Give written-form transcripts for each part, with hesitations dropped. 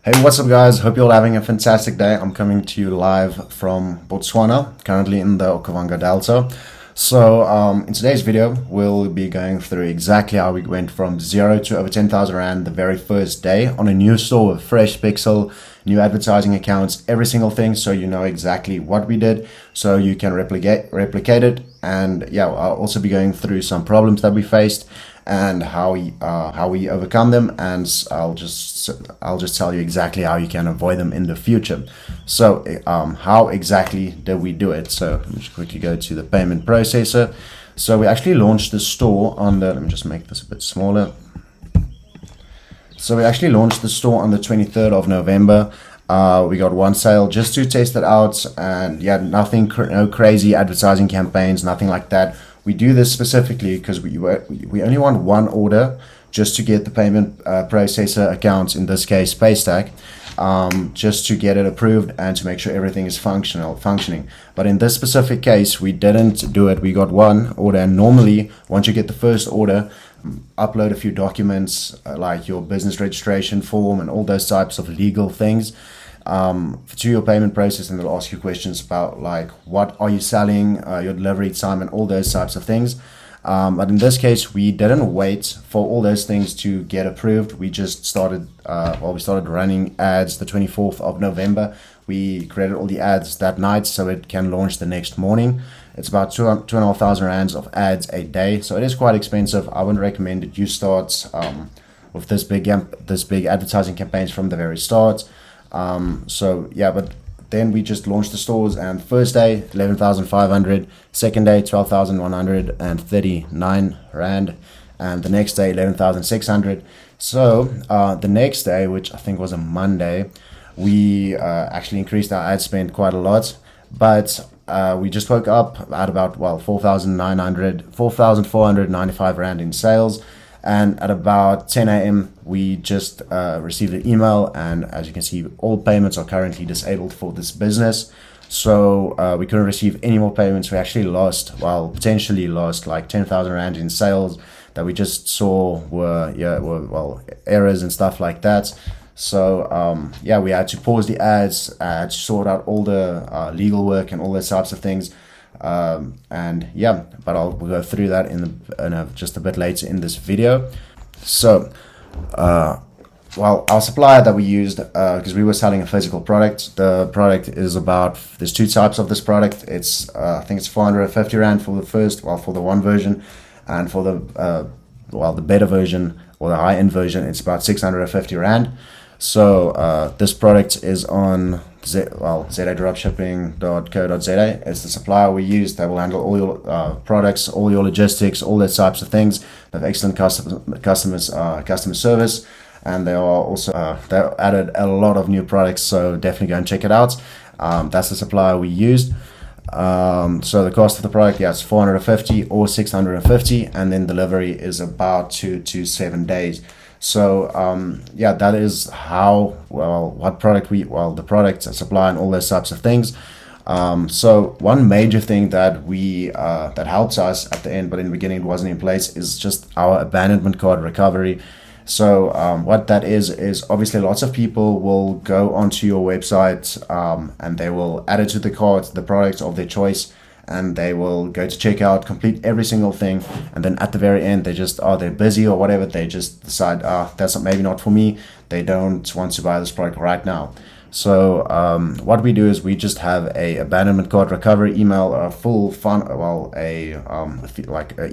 Hey, what's up guys? Hope you're all having a fantastic day. I'm coming to you live from Botswana, currently in the Okavango Delta. So in today's video, we'll be going through exactly how we went from 0 to over 10,000 Rand the very first day on a new store with fresh pixel, new advertising accounts, every single thing, so you know exactly what we did, so you can replicate it. And yeah, I'll also be going through some problems that we faced and how we overcome them, and I'll just tell you exactly how you can avoid them in the future. So how exactly did we do it? So let me just quickly go to the payment processor. So we actually launched the store on the, let me just make this a bit smaller. So we actually launched the store on the 23rd of November. We got one sale just to test it out, and yeah, no crazy advertising campaigns, nothing like that. We do this specifically because we only want one order just to get the payment processor account, in this case Paystack, just to get it approved and to make sure everything is functioning. But in this specific case, we didn't do it. We got one order, and normally once you get the first order, upload a few documents like your business registration form and all those types of legal things to your payment process, and they'll ask you questions about like what are you selling, your delivery time, and all those types of things. But in this case, we didn't wait for all those things to get approved. We just started we started running ads the 24th of November. We created all the ads that night so it can launch the next morning. It's about 2,500 Rands of ads a day, so it is quite expensive. I wouldn't recommend that you start with this big advertising campaigns from the very start. So yeah, but then we just launched the stores, and first day 11,500, second day 12,139 Rand, and the next day 11,600. So the next day, which I think was a Monday, we actually increased our ad spend quite a lot, but we just woke up at about 4,495 Rand in sales. And at about 10 a.m. we just received an email, and as you can see, all payments are currently disabled for this business. So we couldn't receive any more payments. We actually potentially lost like 10,000 Rand in sales that we just saw were errors and stuff like that. So yeah, we had to pause the ads, to sort out all the legal work and all those types of things. And yeah, but we'll go through that in just a bit later in this video. So our supplier that we used, because we were selling a physical product, the product is there's two types of this product. It's I think it's 450 Rand for the one version, and for the the better version or the high-end version, it's about 650 Rand. So this product is on Dropshipping.co.za. It's the supplier we use. They will handle all your products, all your logistics, all those types of things. They have excellent customer service, and they are also they added a lot of new products. So definitely go and check it out. That's the supplier we used. So the cost of the product, yeah, it's 450 or 650, and then delivery is about 2 to 7 days. So yeah, that is how the product supply and all those types of things. So one major thing that that helps us at the end, but in the beginning it wasn't in place, is just our abandonment card recovery. So what that is obviously lots of people will go onto your website and they will add it to the cart, the product of their choice, and they will go to checkout, complete every single thing, and then at the very end they're busy or whatever, they just decide that's maybe not for me, they don't want to buy this product right now. So what we do is we just have a abandonment card recovery email, a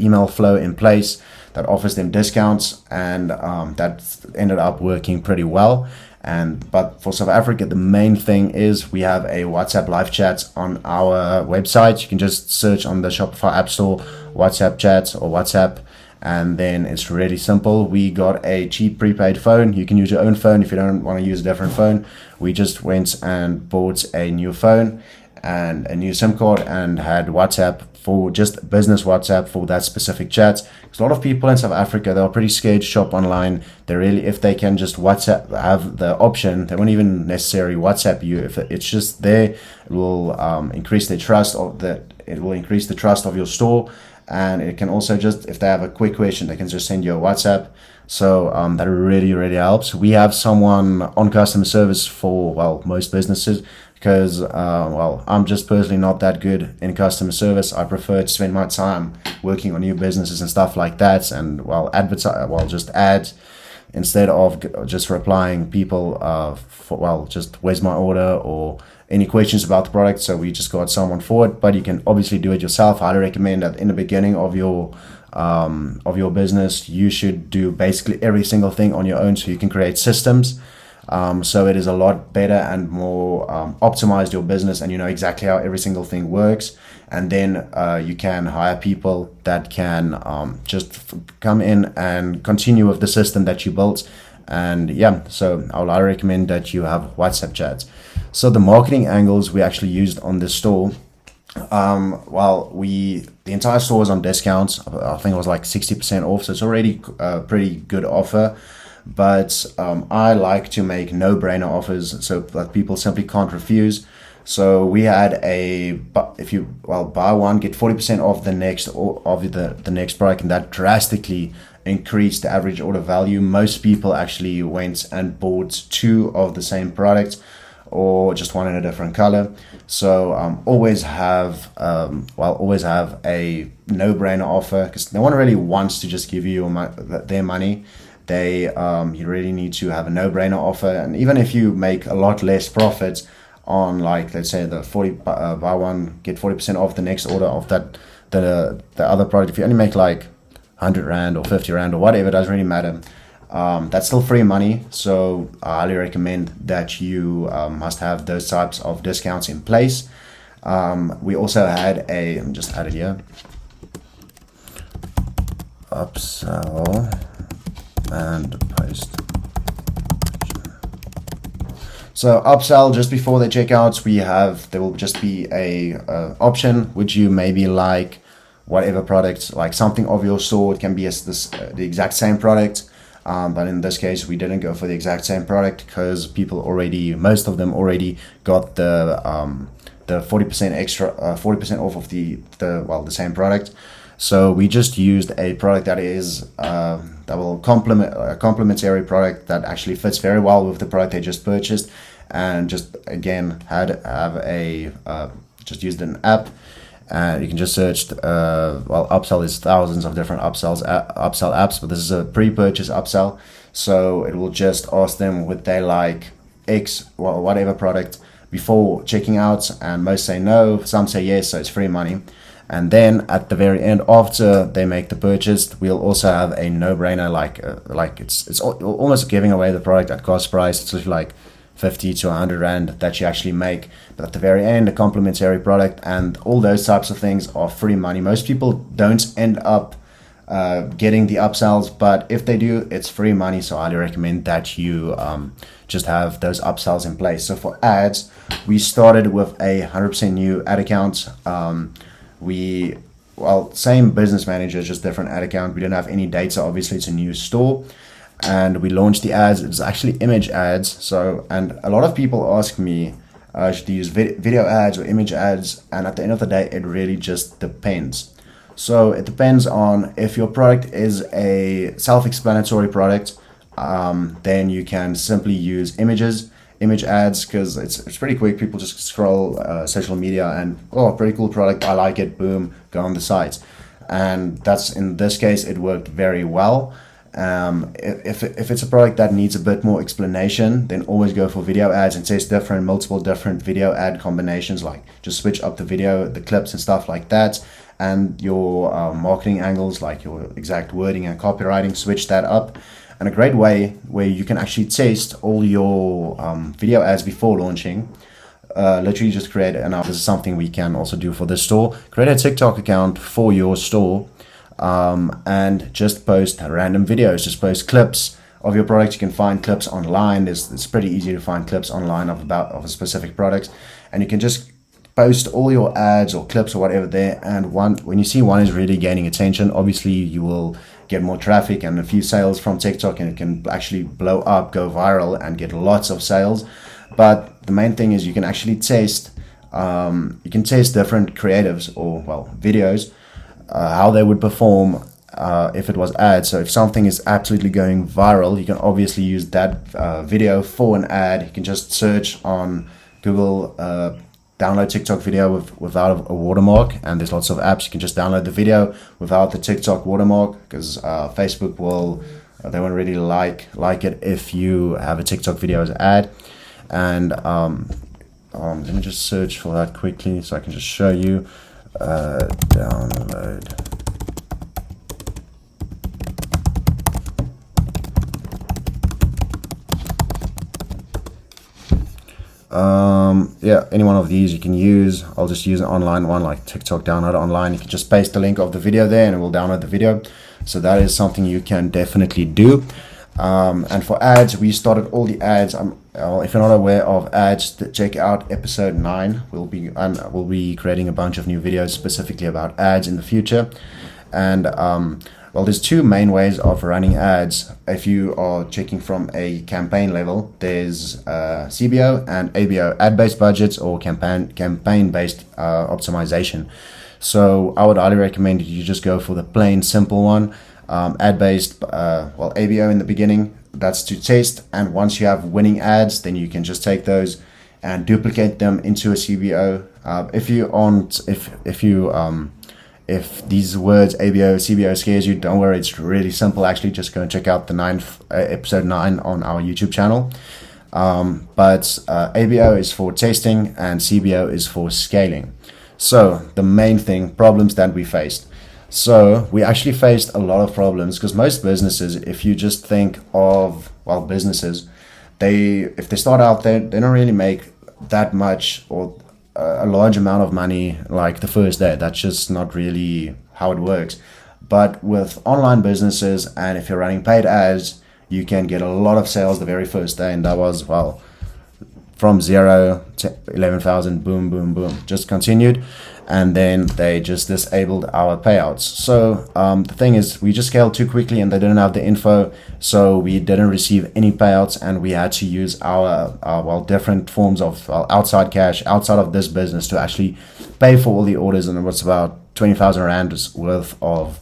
email flow in place that offers them discounts, and that ended up working pretty well. But for South Africa, the main thing is we have a WhatsApp live chat on our website. You can just search on the Shopify App Store WhatsApp chat or WhatsApp, and then it's really simple. We got a cheap prepaid phone. You can use your own phone if you don't want to use a different phone. We just went and bought a new phone and a new SIM card, and had WhatsApp for just business WhatsApp for that specific chat. Because a lot of people in South Africa, they're pretty scared to shop online. If they can just WhatsApp, have the option, they won't even necessarily WhatsApp you. If it's just there, it will increase the trust of your store. And it can also just, if they have a quick question, they can just send you a WhatsApp. So that really helps. We have someone on customer service for, well, most businesses, because well, I'm just personally not that good in customer service. I prefer to spend my time working on new businesses and stuff like that, and well, advertise, well, just ads, instead of just replying people for, well, just where's my order or any questions about the product. So we just got someone for it, but you can obviously do it yourself. I highly recommend that in the beginning of your business, you should do basically every single thing on your own, so you can create systems. So it is a lot better and more optimized your business, and you know exactly how every single thing works. And then you can hire people that can just come in and continue with the system that you built. And yeah, so I recommend that you have WhatsApp chats. So the marketing angles we actually used on this store, well, the entire store was on discounts. I think it was like 60% off, so it's already a pretty good offer. But I like to make no-brainer offers so that people simply can't refuse. So we had if you, well, buy one get 40% off the next, or of the next product, and that drastically increased the average order value. Most people actually went and bought two of the same product, or just one in a different color. So always have a no-brainer offer, because no one really wants to just give you their money. You really need to have a no-brainer offer. And even if you make a lot less profits on, like, let's say the 40 buy one get 40% off the next order of the other product, if you only make like 100 rand or 50 rand or whatever, it doesn't really matter. That's still free money. So I highly recommend that you must have those types of discounts in place. We also had just add it here, upsell and post. So upsell, just before the checkouts, there will just be a option. Would you maybe like whatever product, like something of your store? It can be the exact same product, but in this case we didn't go for the exact same product, because most of them already got the 40% extra, 40% off of the same product. So we just used a product that is that will complement a complementary product that actually fits very well with the product they just purchased, and just again just used an app, and you can just search. Upsell is thousands of different upsell apps, but this is a pre-purchase upsell, so it will just ask them would they like X, whatever product, before checking out, and most say no, some say yes, so it's free money. And then at the very end, after they make the purchase, we'll also have a no-brainer, like it's almost giving away the product at cost price. It's like 50 to 100 rand that you actually make. But at the very end, a complimentary product and all those types of things are free money. Most people don't end up getting the upsells, but if they do, it's free money. So I highly recommend that you just have those upsells in place. So for ads, we started with a 100% new ad account. Same business manager, just different ad account. We didn't have any data, obviously it's a new store, and we launched the ads. It's actually image ads. So, and a lot of people ask me, should you use video ads or image ads? And at the end of the day, it really just depends. So it depends on if your product is a self-explanatory product, then you can simply use image ads, because it's pretty quick. People just scroll social media and, oh, pretty cool product, I like it, boom, go on the site. And that's, in this case, it worked very well. If it's a product that needs a bit more explanation, then always go for video ads and test multiple different video ad combinations, like just switch up the video, the clips and stuff like that. And your marketing angles, like your exact wording and copywriting, switch that up. And a great way where you can actually test all your video ads before launching, literally just create, and this is something we can also do for this store, create a TikTok account for your store, and just post random videos, just post clips of your product. You can find clips online. It's pretty easy to find clips online of a specific product, and you can just post all your ads or clips or whatever there. And when you see one is really gaining attention, obviously you will get more traffic and a few sales from TikTok, and it can actually blow up, go viral, and get lots of sales. But the main thing is you can actually test different creatives or videos, how they would perform if it was ads. So if something is absolutely going viral, you can obviously use that video for an ad. You can just search on Google, download TikTok video without a watermark, and there's lots of apps. You can just download the video without the TikTok watermark, because Facebook they won't really like it if you have a TikTok video as an ad. And let me just search for that quickly so I can just show you. Download. Yeah, any one of these you can use. I'll just use an online one like TikTok download online. You can just paste the link of the video there and it will download the video. So that is something you can definitely do. And for ads, we started all the ads. If you're not aware of ads, check out episode 9. We'll be creating a bunch of new videos specifically about ads in the future. And well, there's two main ways of running ads. If you are checking from a campaign level, there's CBO and ABO, ad-based budgets, or campaign-based optimization. So I would highly recommend you just go for the plain simple one. Ad-based, ABO in the beginning, that's to test, and once you have winning ads, then you can just take those and duplicate them into a CBO. If these words ABO, CBO scares you, don't worry, it's really simple. Actually, just go and check out the episode 9 on our YouTube channel. But ABO is for testing and CBO is for scaling. So the main problems that we faced. So we actually faced a lot of problems, because most businesses, if you just think of, businesses, if they start out, they don't really make that much or a large amount of money like the first day. That's just not really how it works. But with online businesses, and if you're running paid ads, you can get a lot of sales the very first day. And that was, from 0 to 11,000, boom, boom, boom, just continued. And then they just disabled our payouts. So the thing is, we just scaled too quickly and they didn't have the info, so we didn't receive any payouts, and we had to use our different forms of outside cash outside of this business to actually pay for all the orders. And it was about 20,000 rand worth of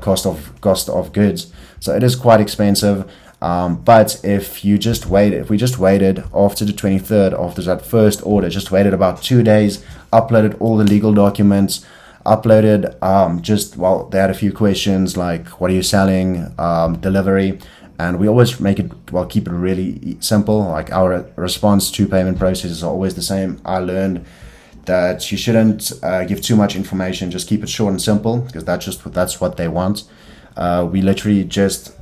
cost of goods. So it is quite expensive. But if we just waited after the 23rd, after that first order, just waited about 2 days, uploaded all the legal documents, uploaded, they had a few questions like, what are you selling, delivery, and we always keep it really simple. Like, our response to payment processes are always the same. I learned that you shouldn't give too much information, just keep it short and simple, because that's what they want. We literally just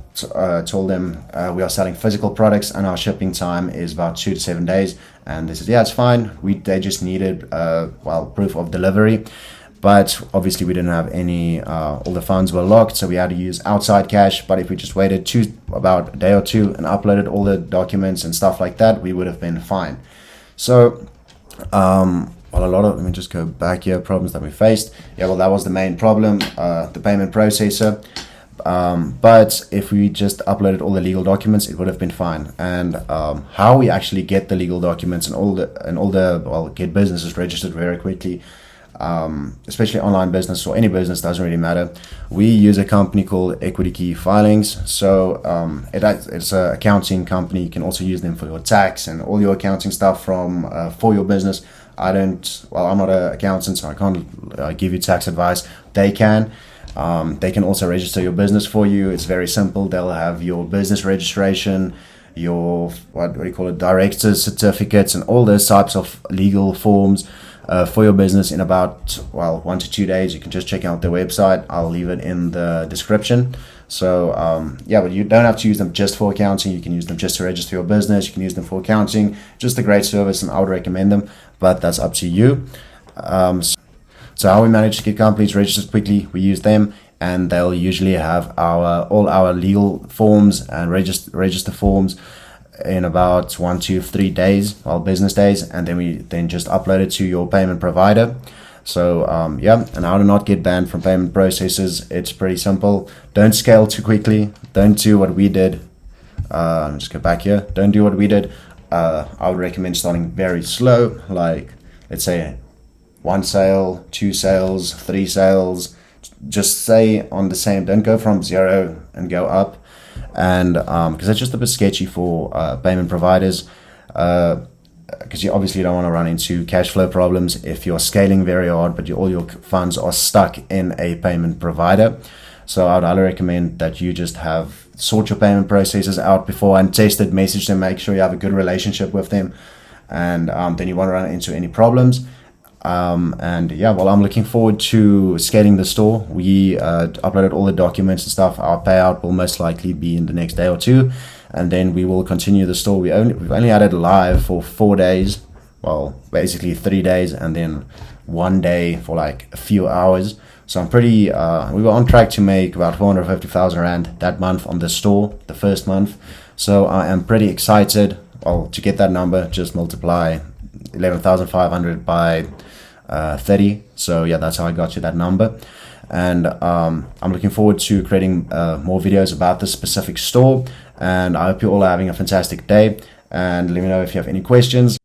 told them we are selling physical products and our shipping time is about 2 to 7 days, and they said, yeah, it's fine. They just needed proof of delivery, but obviously we didn't have any, all the funds were locked, so we had to use outside cash. But if we just waited about a day or two and uploaded all the documents and stuff like that, we would have been fine. So let me just go back here, problems that we faced. That was the main problem, the payment processor. But if we just uploaded all the legal documents, it would have been fine. And how we actually get the legal documents and get businesses registered very quickly, especially online business or any business, doesn't really matter. We use a company called Equity Key Filings. So it's an accounting company. You can also use them for your tax and all your accounting stuff for your business. I'm not an accountant, so I can't give you tax advice. They can. They can also register your business for you. It's very simple. They'll have your business registration, your director's certificates, and all those types of legal forms for your business in about 1 to 2 days. You can just check out their website. I'll leave it in the description. So but you don't have to use them just for accounting. You can use them just to register your business. You can use them for accounting. Just a great service, and I would recommend them, but that's up to you. So how we manage to get companies registered quickly, we use them, and they'll usually have all our legal forms and register forms in about 1 to 3 days, business days, and then we just upload it to your payment provider. So and how to not get banned from payment processes, it's pretty simple. Don't scale too quickly. Don't do what we did. Let me just go back here. Don't do what we did. I would recommend starting very slow, like let's say 1 sale, 2 sales, 3 sales, just stay on the same, don't go from 0 and go up, and because it's just a bit sketchy for payment providers, because you obviously don't want to run into cash flow problems if you're scaling very hard but all your funds are stuck in a payment provider. So I'd highly recommend that you just sort your payment processes out before and test it, message them, make sure you have a good relationship with them, and then you won't run into any problems. And yeah, well, I'm looking forward to scaling the store. We uploaded all the documents and stuff. Our payout will most likely be in the next day or two, and then we will continue the store. We've only had it live for 4 days, well, basically 3 days, and then 1 day for like a few hours. So I'm pretty, we were on track to make about 450,000 Rand that month on the store, the first month. So I am pretty excited. Well, to get that number, just multiply 11,500 by 30. So yeah, that's how I got to that number. And I'm looking forward to creating more videos about this specific store. And I hope you all are having a fantastic day. And let me know if you have any questions.